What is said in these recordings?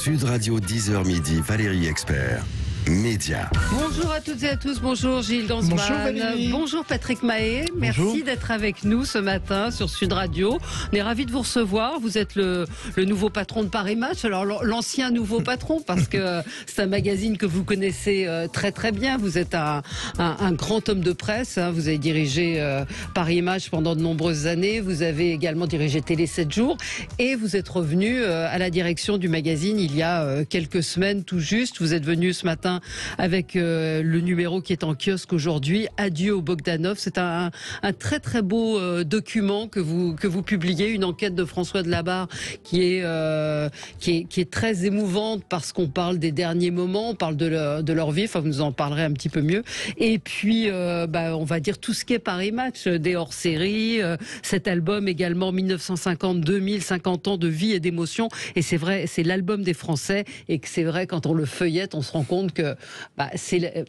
Sud Radio 10h midi, Valérie Expert. Média. Bonjour à toutes et à tous, bonjour Gilles Gansman. Bonjour Valérie. Bonjour Patrick Mahé, Bonjour. merci d'être avec nous ce matin sur Sud Radio. On est ravis de vous recevoir, vous êtes le nouveau patron de Paris Match, alors l'ancien nouveau patron parce que c'est un magazine que vous connaissez très très bien, vous êtes un grand homme de presse, hein. Vous avez dirigé Paris Match pendant de nombreuses années, vous avez également dirigé Télé 7 jours et vous êtes revenu à la direction du magazine il y a quelques semaines tout juste, vous êtes venu ce matin avec le numéro qui est en kiosque aujourd'hui, Adieu au Bogdanov. C'est un très très beau document que vous publiez, une enquête de François Delabarre qui est très émouvante parce qu'on parle des derniers moments, on parle de leur vie, enfin vous nous en parlerez un petit peu mieux. Et puis on va dire tout ce qui est Paris Match, des hors-séries, cet album également 1950-2000, 50 ans de vie et d'émotion. Et c'est vrai, c'est l'album des Français et que c'est vrai quand on le feuillette, on se rend compte que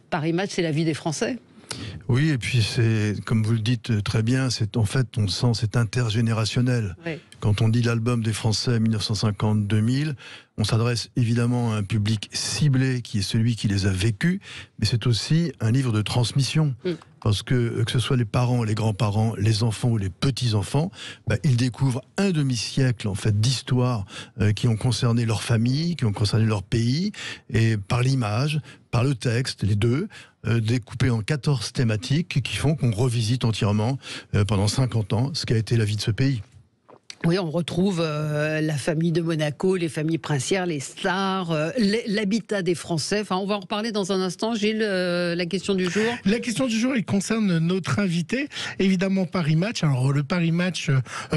Paris Match, c'est la vie des Français. Oui, et puis c'est, comme vous le dites très bien, c'est en fait, on sent, c'est intergénérationnel. Oui. Quand on dit l'album des Français 1950-2000, on s'adresse évidemment à un public ciblé qui est celui qui les a vécus, mais c'est aussi un livre de transmission. Parce que ce soit les parents, les grands-parents, les enfants ou les petits-enfants, ils découvrent un demi-siècle en fait d'histoires qui ont concerné leur famille, qui ont concerné leur pays, et par l'image, par le texte, les deux, découpés en 14 thématiques qui font qu'on revisite entièrement pendant 50 ans ce qu'a été la vie de ce pays. Oui, on retrouve la famille de Monaco, les familles princières, les stars, l'habitat des Français. Enfin, on va en reparler dans un instant. Gilles, la question du jour. La question du jour, elle concerne notre invité. Évidemment, Paris Match. Alors, le Paris Match,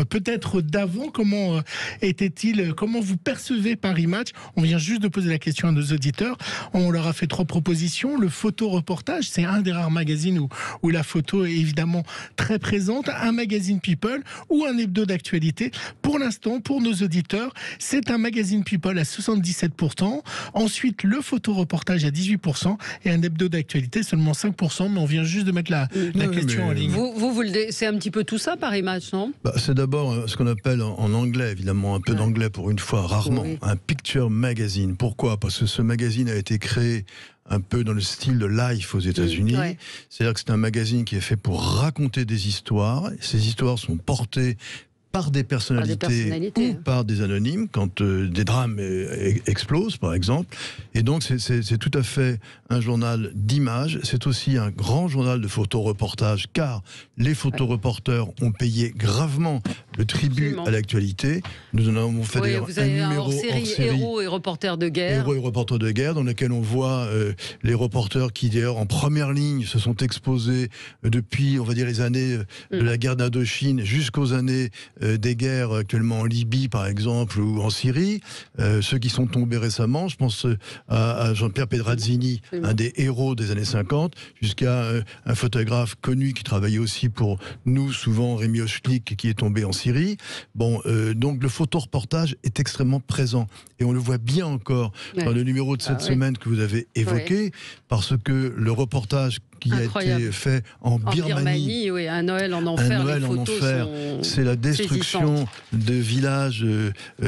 peut-être d'avant, comment était-il? Comment vous percevez Paris Match? On vient juste de poser la question à nos auditeurs. On leur a fait 3 propositions. Le photo-reportage, c'est un des rares magazines où la photo est évidemment très présente. Un magazine People ou un hebdo d'actualité. Pour l'instant, pour nos auditeurs, c'est un magazine People à 77%. Ensuite, le photoreportage à 18% et un hebdo d'actualité seulement 5%. Mais on vient juste de mettre la question en ligne. C'est un petit peu tout ça, Paris Match, non? C'est d'abord ce qu'on appelle en anglais, évidemment, un peu d'anglais pour une fois, rarement, un picture magazine. Pourquoi? Parce que ce magazine a été créé un peu dans le style de Life aux États-Unis. C'est-à-dire que c'est un magazine qui est fait pour raconter des histoires. Ces histoires sont portées par des personnalités ou par des anonymes, quand des drames explosent, par exemple. Et donc, c'est tout à fait un journal d'images. C'est aussi un grand journal de photoreportage, car les photoreporters ont payé gravement le tribut à l'actualité. Nous en avons fait d'ailleurs un numéro hors-série, Héros et reporters de guerre. Héros et reporters de guerre, dans lequel on voit les reporters qui, d'ailleurs, en première ligne, se sont exposés depuis, on va dire, les années de la guerre d'Indochine jusqu'aux années des guerres actuellement en Libye, par exemple, ou en Syrie. Ceux qui sont tombés récemment, je pense à Jean-Pierre Pedrazzini, un des héros des années 50, jusqu'à un photographe connu qui travaillait aussi pour nous, souvent Rémi Hochlik, qui est tombé en Syrie. Donc le photoreportage est extrêmement présent. Et on le voit bien encore dans le numéro de cette semaine que vous avez évoqué, parce que le reportage qui a été fait en Birmanie, un Noël en enfer. C'est la destruction de villages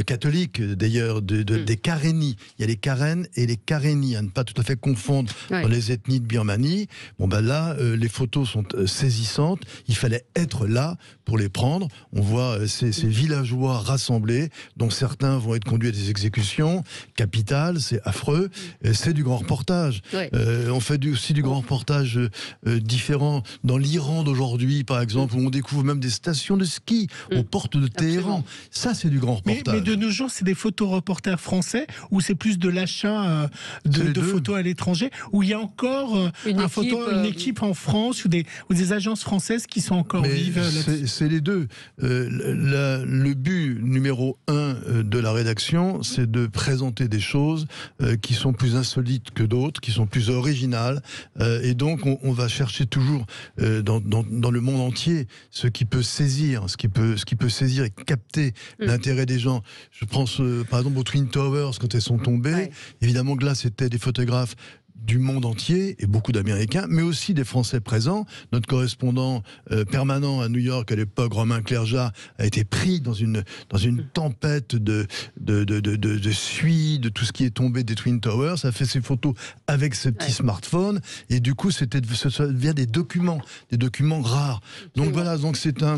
catholiques, d'ailleurs, des Karenni. Il y a les Karen et les Karenni, à ne pas tout à fait confondre dans les ethnies de Birmanie. Là, les photos sont saisissantes. Il fallait être là pour les prendre. On voit ces villageois rassemblés, dont certains vont être conduits à des exécutions capitales. C'est affreux. C'est du grand reportage. On fait aussi du grand reportage différents dans l'Iran d'aujourd'hui, par exemple, où on découvre même des stations de ski aux portes de Téhéran. Ça, c'est du grand reportage. Mais de nos jours, c'est des photoreporters français ou c'est plus de l'achat de photos à l'étranger, où il y a encore une équipe en France ou des agences françaises qui sont encore vives là-dessus. C'est les deux. Le but numéro 1 de la rédaction, c'est de présenter des choses qui sont plus insolites que d'autres, qui sont plus originales, et donc on va chercher toujours dans le monde entier ce qui peut saisir, ce qui peut saisir et capter l'intérêt des gens. Je pense par exemple aux Twin Towers quand elles sont tombées. Évidemment que là c'était des photographes du monde entier et beaucoup d'Américains, mais aussi des Français présents. Notre correspondant permanent à New York à l'époque, Romain Clergeat, a été pris dans une tempête de suie, de tout ce qui est tombé des Twin Towers, a fait ses photos avec ses petits smartphones, et du coup ça devient des documents rares. Donc voilà, donc c'est un...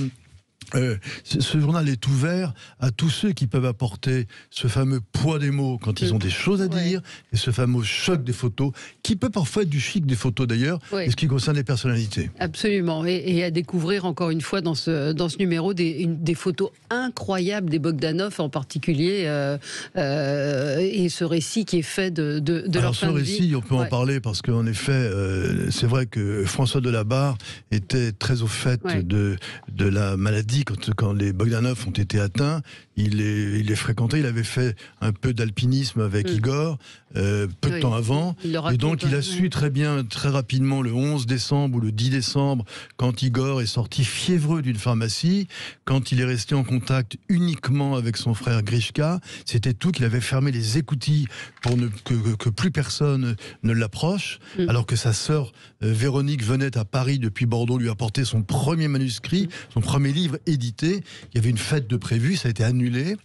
ce journal est ouvert à tous ceux qui peuvent apporter ce fameux poids des mots quand ils ont des choses à dire, et ce fameux choc des photos, qui peut parfois être du chic des photos d'ailleurs, et ce qui concerne les personnalités. Absolument, et à découvrir encore une fois dans ce numéro des photos incroyables des Bogdanov en particulier, et ce récit qui est fait de leur fin de vie. Ce récit, on peut en parler parce qu'en effet, c'est vrai que François Delabarre était très au fait de la maladie. Quand les Bogdanov ont été atteints, il les fréquentait, il avait fait un peu d'alpinisme avec Igor peu de temps avant, et donc il a su très bien, très rapidement, le 11 décembre ou le 10 décembre, quand Igor est sorti fiévreux d'une pharmacie, quand il est resté en contact uniquement avec son frère Grishka, c'était tout, qu'il avait fermé les écoutilles pour que plus personne ne l'approche, alors que sa sœur Véronique venait à Paris depuis Bordeaux lui apporter son premier manuscrit, son premier livre édité. Il y avait une fête de prévue, ça a été annulé.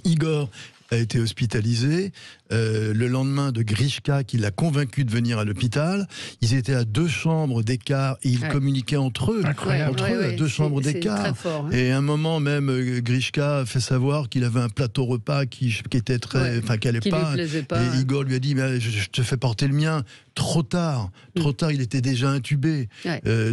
Igor a été hospitalisé. Le lendemain de Grishka, qui l'a convaincu de venir à l'hôpital. Ils étaient à 2 chambres d'écart et ils communiquaient entre eux. À 2 chambres d'écart. Et à un moment même, Grishka fait savoir qu'il avait un plateau repas qui était très, qui allait pas. Et Igor lui a dit, mais je te fais porter le mien. Trop tard, il était déjà intubé.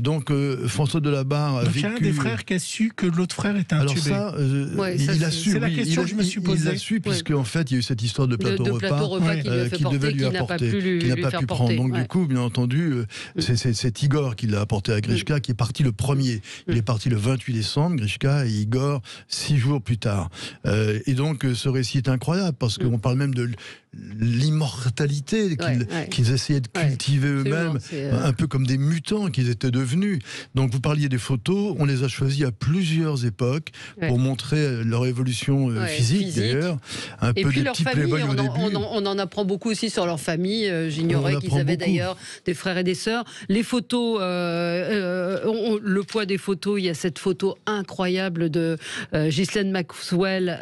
Donc François Delabarre a vécu... il y a un des frères qui a su que l'autre frère était intubé. Alors ça, il a su. C'est la question que je me suis posée. Il l'a su, puisque en fait, il y a eu cette histoire de plateau repas qu'il devait lui apporter, qu'il n'a pas pu prendre. Donc du coup, bien entendu, c'est Igor qui l'a apporté à Grishka, qui est parti le premier. Il est parti le 28 décembre, Grishka, et Igor 6 jours plus tard. Et donc ce récit est incroyable, parce qu'on parle même de l'immortalité qu'ils essayaient de cultiver eux-mêmes, un peu comme des mutants qu'ils étaient devenus. Donc vous parliez des photos, on les a choisis à plusieurs époques pour montrer leur évolution physique d'ailleurs, un et peu puis des leur petits famille, playboys au début. on en apprend beaucoup aussi sur leur famille. J'ignorais qu'ils avaient d'ailleurs des frères et des sœurs. Les photos, le poids des photos, il y a cette photo incroyable de Ghislaine Maxwell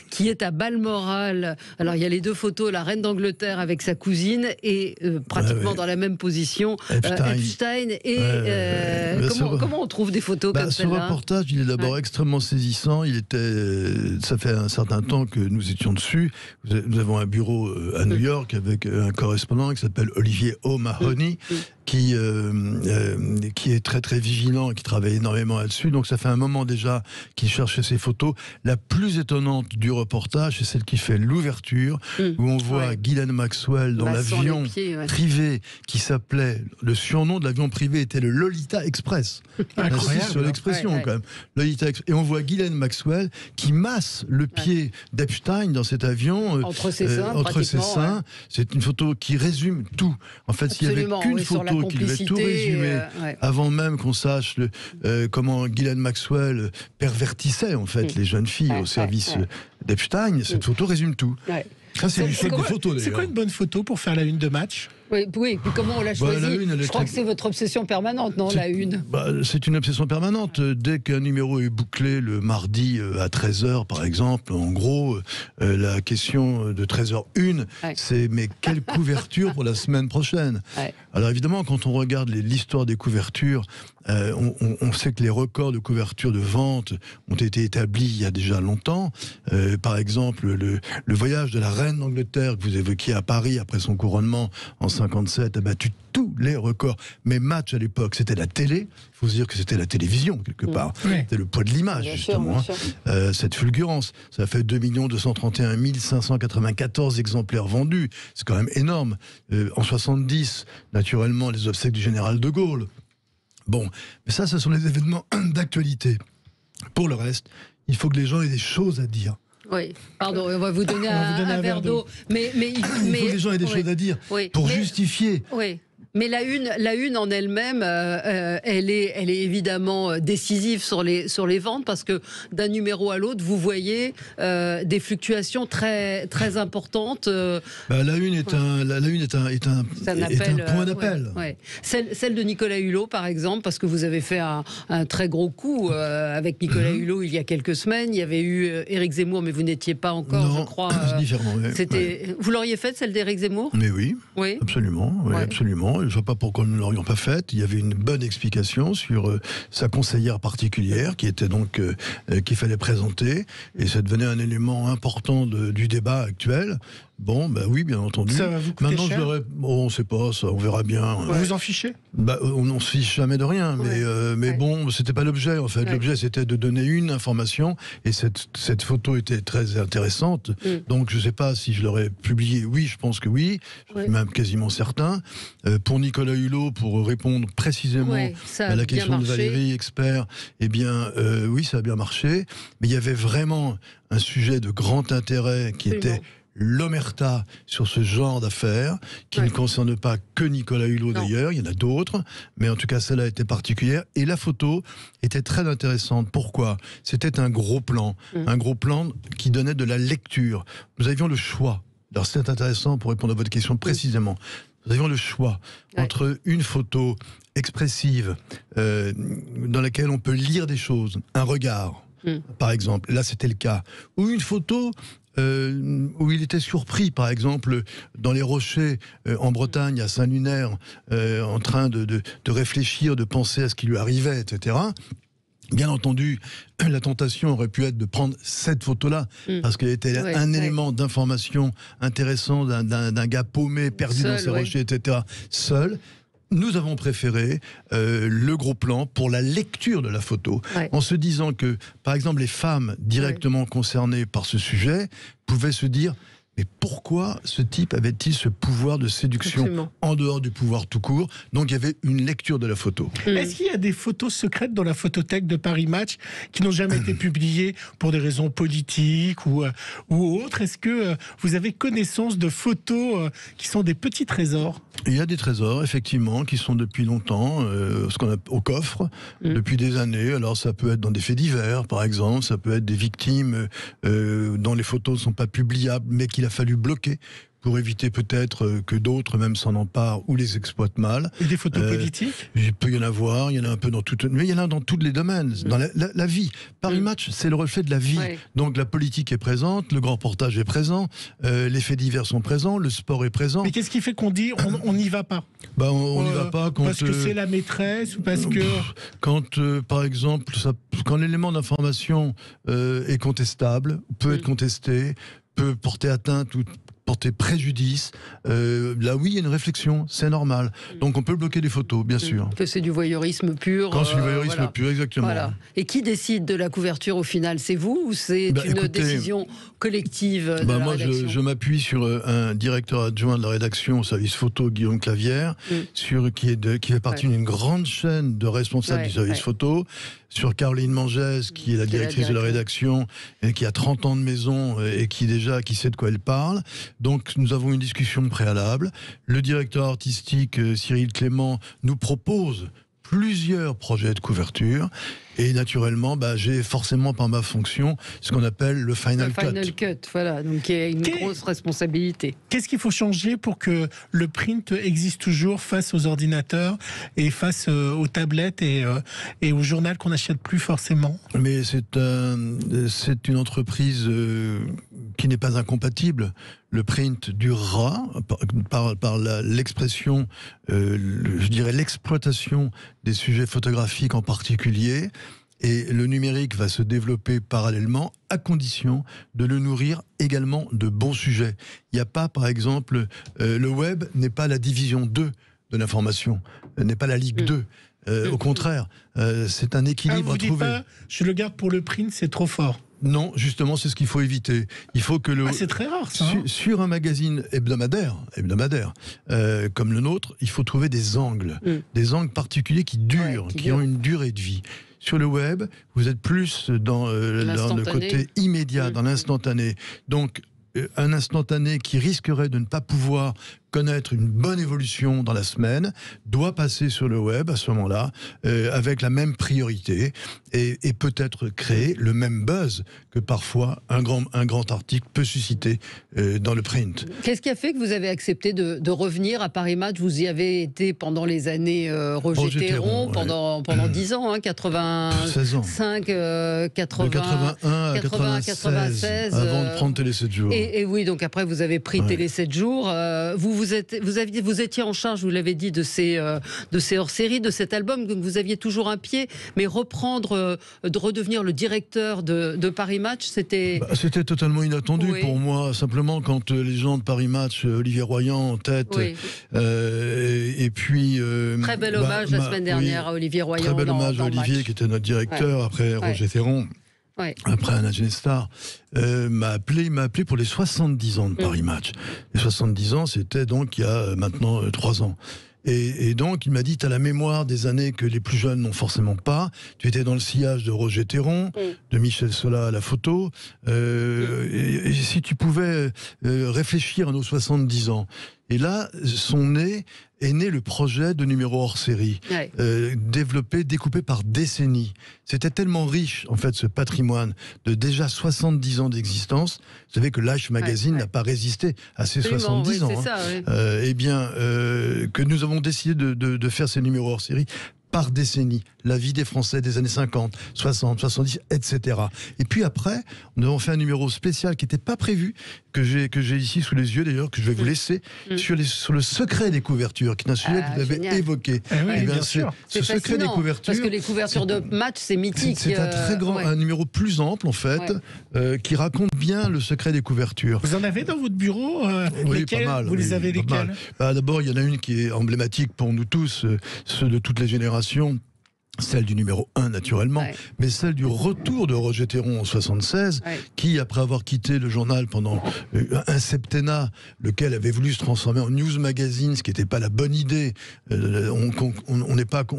qui est à Balmoral. Alors il y a les 2 photos, la reine d'Angleterre avec sa cousine et pratiquement dans la même position Epstein. Et comment on trouve des photos comme celle-là? Ce reportage, il est d'abord extrêmement saisissant. Ça fait un certain temps que nous étions dessus. Nous avons un bureau à New York avec un correspondant qui s'appelle Olivier O'Mahony, qui est très très vigilant et qui travaille énormément là-dessus. Donc ça fait un moment déjà qu'il cherchait ces photos. La plus étonnante du reportage, c'est celle qui fait l'ouverture, où on voit Ghislaine Maxwell dans l'avion privé qui s'appelait, le surnom de l'avion privé était le Lolita Express. Incroyable, sur l'expression quand même. Lolita Express. Et on voit Ghislaine Maxwell qui masse le pied d'Epstein dans cet avion entre ses seins. C'est une photo qui résume tout. En fait, s'il n'y avait qu'une photo qui devait tout résumer avant même qu'on sache comment Ghislaine Maxwell pervertissait en fait les jeunes filles au service d'Epstein, cette photo résume tout. Ça, c'est du choc de photos d'ailleurs. C'est quoi une bonne photo pour faire la une de match? Oui, puis comment on l'a choisi? Je crois que c'est votre obsession permanente, non, la une? C'est une obsession permanente. Dès qu'un numéro est bouclé le mardi à 13h, par exemple, en gros, la question de 13h01, c'est mais quelle couverture pour la semaine prochaine? Alors évidemment, quand on regarde l'histoire des couvertures, on sait que les records de couverture de vente ont été établis il y a déjà longtemps. Par exemple, le voyage de la reine d'Angleterre que vous évoquiez à Paris après son couronnement en 57 a battu tous les records. Mais Match à l'époque, c'était la télé. Il faut se dire que c'était la télévision quelque part. C'était le poids de l'image justement. Cette fulgurance, ça fait 2 231 594 exemplaires vendus. C'est quand même énorme. En 70, naturellement, les obsèques du général de Gaulle. Bon, mais ça, ce sont les événements d'actualité. Pour le reste, il faut que les gens aient des choses à dire. Oui, pardon, on va vous donner un verre d'eau. Mais il faut que les gens aient des choses à dire pour justifier. Mais la une en elle-même, elle est évidemment décisive sur les ventes, parce que d'un numéro à l'autre, vous voyez des fluctuations très très importantes. La une est un point d'appel. Ouais. Celle de Nicolas Hulot, par exemple, parce que vous avez fait un très gros coup avec Nicolas Hulot il y a quelques semaines. Il y avait eu Éric Zemmour, mais vous n'étiez pas encore, non, je crois. Différemment. Vous l'auriez faite, celle d'Éric Zemmour? Mais oui, absolument. Oui, absolument. Je ne vois pas pourquoi nous ne l'aurions pas faite. Il y avait une bonne explication sur sa conseillère particulière qui était donc qu'il fallait présenter, et ça devenait un élément important du débat actuel. Bon, oui, bien entendu. Ça va vous coûter Maintenant, cher. On ne sait pas, ça, on verra bien. Vous vous en fichez? On ne se fiche jamais de rien, mais bon, c'était pas l'objet, en fait. L'objet, c'était de donner une information, et cette photo était très intéressante. Donc, je ne sais pas si je l'aurais publiée. Oui, je pense que oui. Je suis même quasiment certain. Pour Nicolas Hulot, pour répondre précisément à la question de Valérie, expert, eh bien, oui, ça a bien marché. Mais il y avait vraiment un sujet de grand intérêt qui était l'omerta sur ce genre d'affaires, qui ne concerne pas que Nicolas Hulot d'ailleurs, il y en a d'autres, mais en tout cas celle-là était particulière, et la photo était très intéressante. Pourquoi? C'était un gros plan qui donnait de la lecture. Nous avions le choix, alors c'est intéressant pour répondre à votre question précisément, nous avions le choix entre une photo expressive dans laquelle on peut lire des choses, un regard par exemple, là c'était le cas, ou une photo où il était surpris, par exemple, dans les rochers en Bretagne, à Saint-Lunaire, en train de réfléchir, de penser à ce qui lui arrivait, etc. Bien entendu, la tentation aurait pu être de prendre cette photo-là, parce qu'elle était un élément d'information intéressant d'un gars paumé, perdu dans ses rochers, etc. Seul. Nous avons préféré le gros plan pour la lecture de la photo, en se disant que, par exemple, les femmes directement concernées par ce sujet pouvaient se dire: mais pourquoi ce type avait-il ce pouvoir de séduction en dehors du pouvoir tout court? Donc il y avait une lecture de la photo. Est-ce qu'il y a des photos secrètes dans la photothèque de Paris Match qui n'ont jamais été publiées pour des raisons politiques ou autres? Est-ce que vous avez connaissance de photos qui sont des petits trésors? Il y a des trésors, effectivement, qui sont depuis longtemps, ce qu'on a au coffre, depuis des années. Alors ça peut être dans des faits divers, par exemple, ça peut être des victimes dont les photos ne sont pas publiables, mais qu'il a fallu bloquer pour éviter peut-être que d'autres même s'en emparent ou les exploitent mal. Et des photos politiques? Il peut y en avoir, il y en a un peu dans toutes, mais il y en a dans tous les domaines, dans la vie. Paris Match, c'est le reflet de la vie. Donc la politique est présente, le grand reportage est présent, les faits divers sont présents, le sport est présent. Mais qu'est-ce qui fait qu'on dit on n'y va pas? On n'y va pas quand... Parce que c'est la maîtresse, ou parce que... Quand, par exemple, quand l'élément d'information est contestable, peut être contesté, peut porter atteinte ou porter préjudice, là oui il y a une réflexion, c'est normal. Donc on peut bloquer des photos, bien sûr. Que c'est du voyeurisme pur. Quand c'est du voyeurisme pur, exactement. Voilà. Et qui décide de la couverture au final? C'est vous, ou c'est une décision collective de la moi rédaction? je m'appuie sur un directeur adjoint de la rédaction au service photo, Guillaume Clavière, qui fait partie d'une grande chaîne de responsables du service photo, sur Caroline Mangès, qui est la directrice de la rédaction, et qui a 30 ans de maison, et qui sait de quoi elle parle. Donc nous avons une discussion préalable. Le directeur artistique, Cyril Clément, nous propose plusieurs projets de couverture. Et naturellement, j'ai forcément par ma fonction ce qu'on appelle le final cut. Le final cut, voilà, donc il y a une grosse responsabilité. Qu'est-ce qu'il faut changer pour que le print existe toujours face aux ordinateurs et face aux tablettes et au journal qu'on n'achète plus forcément? Mais c'est une entreprise qui n'est pas incompatible. Le print durera par l'expression, je dirais l'exploitation des sujets photographiques en particulier. Et le numérique va se développer parallèlement, à condition de le nourrir également de bons sujets. Il n'y a pas, par exemple, le web n'est pas la division 2 de l'information, n'est pas la Ligue 2. Au contraire, c'est un équilibre à trouver. Vous dites pas, je le garde pour le print, c'est trop fort? Non, justement, c'est ce qu'il faut éviter. Il faut que c'est très rare, ça. Sur un magazine hebdomadaire comme le nôtre, il faut trouver des angles particuliers qui durent, qui ont une durée de vie. Sur le web, vous êtes plus dans le côté immédiat, dans l'instantané. Donc, un instantané qui risquerait de ne pas pouvoir connaître une bonne évolution dans la semaine doit passer sur le web à ce moment-là, avec la même priorité et peut-être créer le même buzz que parfois un grand article peut susciter dans le print. Qu'est-ce qui a fait que vous avez accepté de revenir à Paris Match? Vous y avez été pendant les années Roger Théron, pendant 10 ans, 85, 80, 81 à 96, avant de prendre Télé 7 jours. Et oui, donc après vous avez pris Télé 7 jours. Vous étiez en charge, vous l'avez dit, de ces hors-séries, de cet album, donc vous aviez toujours un pied, mais reprendre, de redevenir le directeur de Paris Match, c'était... C'était totalement inattendu pour moi, simplement quand les gens de Paris Match, Olivier Royan en tête, et puis... très bel hommage la semaine dernière à Olivier Royan. Très bel hommage à Olivier, Match, qui était notre directeur, après Roger Théron. Après Anna Genestar, m'a appelé pour les 70 ans de Paris Match. Les 70 ans, c'était donc il y a maintenant 3 ans. Et donc, il m'a dit, tu as la mémoire des années que les plus jeunes n'ont forcément pas. Tu étais dans le sillage de Roger Théron, de Michel Sola à la photo. Et si tu pouvais réfléchir à nos 70 ans. Et là, est né le projet de numéro hors série, développé, découpé par décennies. C'était tellement riche, en fait, ce patrimoine de déjà 70 ans d'existence. Vous savez que Life Magazine n'a pas résisté à ces 70 ans. Que nous avons décidé de faire ces numéros hors série par décennie, la vie des Français des années 50, 60, 70, etc. Et puis après, nous avons fait un numéro spécial qui n'était pas prévu, que j'ai ici sous les yeux d'ailleurs, que je vais vous laisser, sur le secret des couvertures, qui est un sujet que vous avez évoqué. Bien sûr. Ce secret des couvertures... Parce que les couvertures de match, c'est mythique. C'est un très grand, un numéro plus ample en fait, qui raconte bien le secret des couvertures. Vous en avez dans votre bureau pas mal. Vous les avez lesquels? D'abord, il y en a une qui est emblématique pour nous tous, ceux de toutes les générations. Celle du numéro 1 naturellement, mais celle du retour de Roger Théron en 76, qui, après avoir quitté le journal pendant un septennat, lequel avait voulu se transformer en news magazine, ce qui n'était pas la bonne idée, on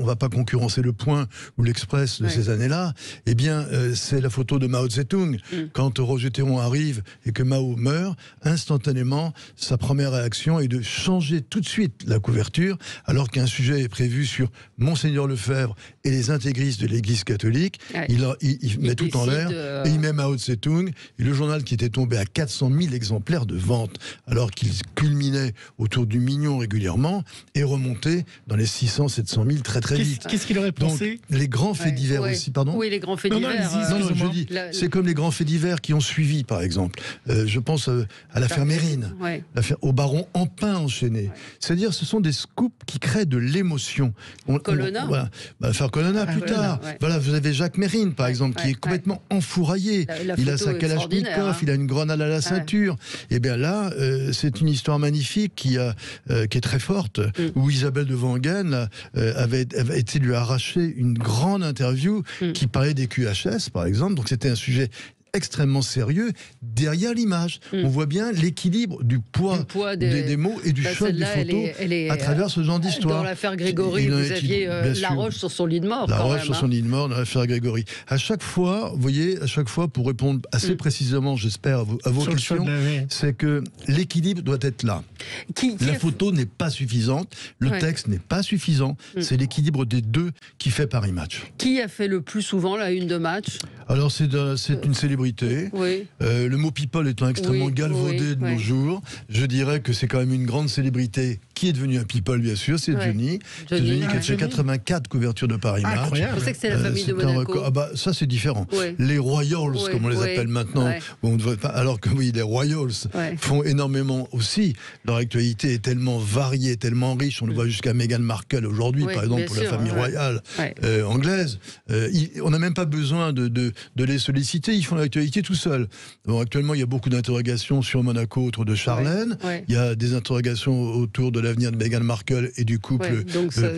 va pas concurrencer Le Point ou l'Express de ces années-là, eh bien c'est la photo de Mao Tse-tung. Quand Roger Théron arrive et que Mao meurt, instantanément, sa première réaction est de changer tout de suite la couverture, alors qu'un sujet est prévu sur Monseigneur Lefebvre et les intégristes de l'Église catholique. Il met tout en l'air et il met Mao Tse-tung, et le journal qui était tombé à 400 000 exemplaires de vente alors qu'il culminait autour du million régulièrement, est remonté dans les 600, 700 000 très très vite. Qu'est-ce qu'il aurait pensé? Donc, les grands faits divers aussi, pardon. Oui, les grands faits divers. Non, je dis, c'est comme les grands faits divers qui ont suivi, par exemple. Je pense à l'affaire Mérine, au baron Empin enchaîné. C'est-à-dire, ce sont des scoops qui créent de l'émotion. Colonna. L'affaire Colonna plus tard. Voilà, vous avez Jacques Mérine, par exemple, qui est complètement enfouraillé. Il a sa Kalachnikov, il a une grenade à la ceinture. Et bien là, c'est une histoire magnifique qui est très forte, où Isabelle de Wangen avait été lui arracher une grande interview qui parlait des QHS, par exemple. Donc c'était un sujet extrêmement sérieux derrière l'image. On voit bien l'équilibre du poids des mots et du choc des photos à travers ce genre d'histoire. Dans l'affaire Grégory, vous aviez Laroche sur son lit de mort. Laroche sur son lit de mort dans l'affaire Grégory. À chaque fois, vous voyez, pour répondre assez précisément, j'espère, à vos questions, c'est que l'équilibre doit être là. La photo n'est pas suffisante, le texte n'est pas suffisant, c'est l'équilibre des deux qui fait Paris Match. Qui a fait le plus souvent la une de Match? Alors c'est une célébrité. Le mot people étant extrêmement galvaudé de nos jours, je dirais que c'est quand même une grande célébrité qui est devenue un people, bien sûr, c'est Johnny. Johnny qui a fait 84 couvertures de Paris Match. Je pensais que c'est la famille de Monaco. Ça c'est différent. Les Royals, comme on les appelle maintenant, alors que les Royals font énormément aussi. Leur actualité est tellement variée, tellement riche. On le voit jusqu'à Meghan Markle aujourd'hui, par exemple, pour la famille royale anglaise. On n'a même pas besoin de les solliciter, ils font l'actualité tout seuls. Bon, actuellement, il y a beaucoup d'interrogations sur Monaco autour de Charlène. Il y a des interrogations autour de l'avenir de Meghan Markle et du couple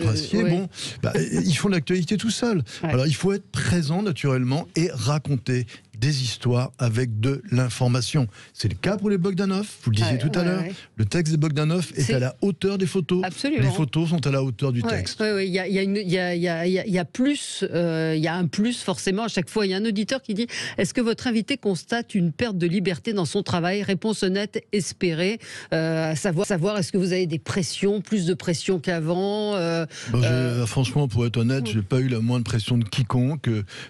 princier. Bon, ils font l'actualité tout seuls. Alors, il faut être présent naturellement et raconter, des histoires avec de l'information. C'est le cas pour les Bogdanov, vous le disiez tout à l'heure. Ouais. Le texte des Bogdanov est à la hauteur des photos. Absolument. Les photos sont à la hauteur du texte. Oui, il y a plus, il y a un plus forcément à chaque fois. Il y a un auditeur qui dit: est-ce que votre invité constate une perte de liberté dans son travail? Réponse honnête, espérée. À savoir, est-ce que vous avez des pressions, plus de pression qu'avant? Franchement, pour être honnête, j'ai pas eu la moindre pression de quiconque.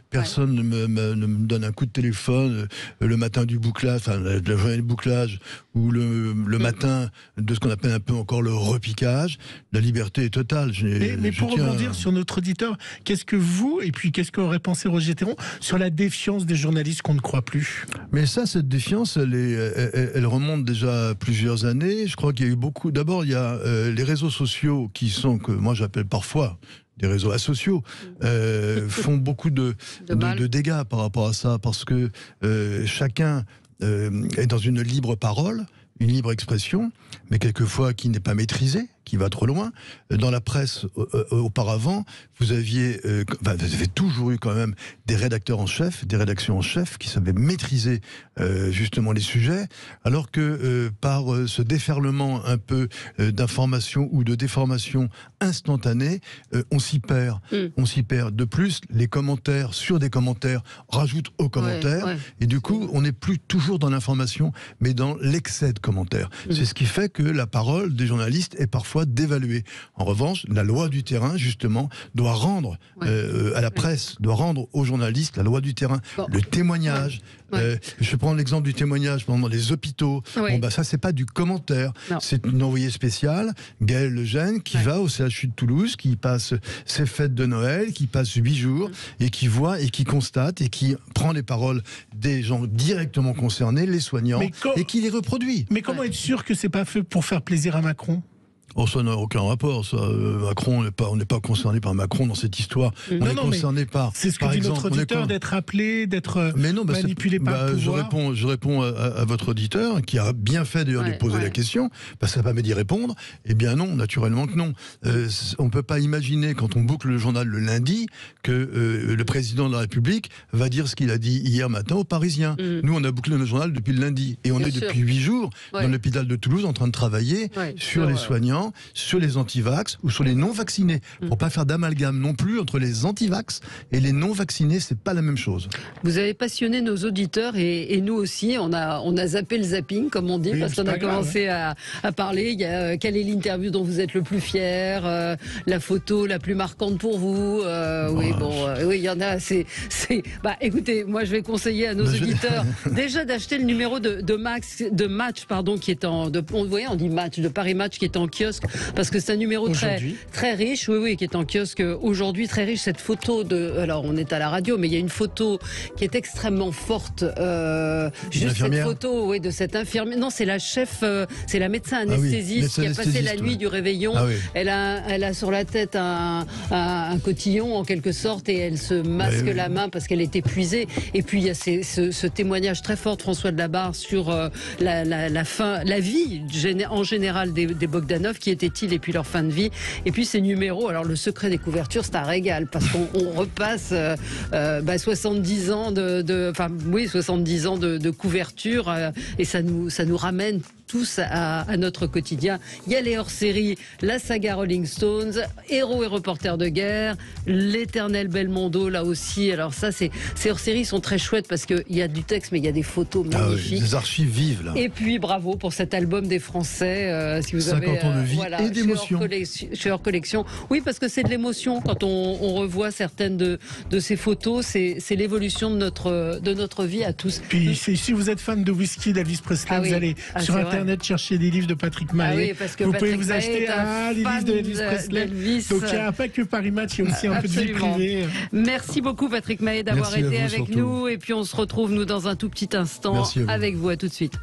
Personne ne me donne un coup de téléphone le matin du bouclage, enfin la journée de bouclage, ou le matin de ce qu'on appelle un peu encore le repiquage. La liberté est totale. Mais pour rebondir sur notre auditeur, qu'est-ce que vous, et puis qu'est-ce qu'aurait pensé Roger Théron sur la défiance des journalistes qu'on ne croit plus? Mais ça, cette défiance, elle remonte déjà à plusieurs années. Je crois qu'il y a eu beaucoup... D'abord, il y a les réseaux sociaux qui sont, que moi j'appelle parfois des réseaux asociaux, font beaucoup de dégâts par rapport à ça, parce que chacun est dans une libre parole, une libre expression, mais quelquefois qui n'est pas maîtrisée, qui va trop loin. Dans la presse, auparavant, vous avez toujours eu quand même des rédacteurs en chef, des rédactions en chef qui savaient maîtriser justement les sujets, alors que par ce déferlement un peu d'informations ou de déformations instantanées, on s'y perd. On s'y perd. De plus, les commentaires sur des commentaires rajoutent aux commentaires, et du coup, on n'est plus toujours dans l'information, mais dans l'excès de commentaires. C'est ce qui fait que la parole des journalistes est parfois dévaluée. En revanche, la loi du terrain, justement, doit rendre à la presse, doit rendre aux journalistes la loi du terrain, le témoignage. Je prends l'exemple du témoignage pendant les hôpitaux. Ça, c'est pas du commentaire. C'est une envoyée spéciale, Gaëlle Lejeune, qui va au CHU de Toulouse, qui passe ses fêtes de Noël, qui passe 8 jours, et qui voit, et qui constate, et qui prend les paroles des gens directement concernés, les soignants, et qui les reproduit. Mais comment être sûr que c'est pas fait pour faire plaisir à Macron? Oh, ça n'a aucun rapport. Ça. Macron, on n'est pas concerné par Macron dans cette histoire. On est concerné par. C'est ce que dit notre auditeur, d'être appelé, d'être manipulé par le pouvoir. Je réponds à votre auditeur, qui a bien fait d'ailleurs de poser la question, parce que ça permet d'y répondre. Eh bien non, naturellement que non. On ne peut pas imaginer, quand on boucle le journal le lundi, que le président de la République va dire ce qu'il a dit hier matin aux Parisiens. Nous, on a bouclé notre journal depuis le lundi. Et on est depuis 8 jours dans l'hôpital de Toulouse en train de travailler sur les soignants, sur les antivax ou sur les non-vaccinés, pour pas faire d'amalgame non plus entre les antivax et les non-vaccinés, c'est pas la même chose. Vous avez passionné nos auditeurs et nous aussi, on a zappé le zapping, comme on dit, parce qu'on a commencé à parler. Il y a quelle est l'interview dont vous êtes le plus fier, la photo la plus marquante pour vous. Il y en a. Écoutez, moi je vais conseiller à nos auditeurs déjà d'acheter le numéro de match, qui est on dit match de Paris Match, qui est en kiosque, parce que c'est un numéro très riche, qui est en kiosque aujourd'hui, très riche. Cette photo alors on est à la radio, mais il y a une photo qui est extrêmement forte, juste cette photo de cette infirmière. Non, c'est la chef, c'est la médecin anesthésiste qui a passé la nuit du réveillon. Elle a sur la tête un cotillon en quelque sorte, et elle se masque la main parce qu'elle est épuisée. Et puis il y a ce témoignage très fort de François de Labarre sur la vie en général des Bogdanov, qui étaient-ils, et puis leur fin de vie. Et puis ces numéros, alors le secret des couvertures, c'est un régal, parce qu'on repasse 70 ans de couverture, et ça nous ramène tous à notre quotidien. Il y a les hors-séries, la saga Rolling Stones, Héros et reporters de guerre, l'éternel Belmondo, là aussi. Alors ça, ces hors-séries sont très chouettes, parce qu'il y a du texte, mais il y a des photos magnifiques. Des archives vives, là. Et puis bravo pour cet album des Français. Si vous 50 ans de vie et d'émotion. Chez Hors Collection. Oui, parce que c'est de l'émotion. Quand on revoit certaines de ces photos, c'est l'évolution de notre vie à tous. Puis si vous êtes fan de whisky d'Elvis Presley, vous allez sur Internet chercher des livres de Patrick Mahé. Vous pouvez vous acheter les livres d'Elvis Presley. Donc il n'y a pas que Paris Match, il y a aussi un peu de vie privée. Merci beaucoup Patrick Mahé d'avoir été avec nous. Et puis on se retrouve nous dans un tout petit instant avec vous. À tout de suite.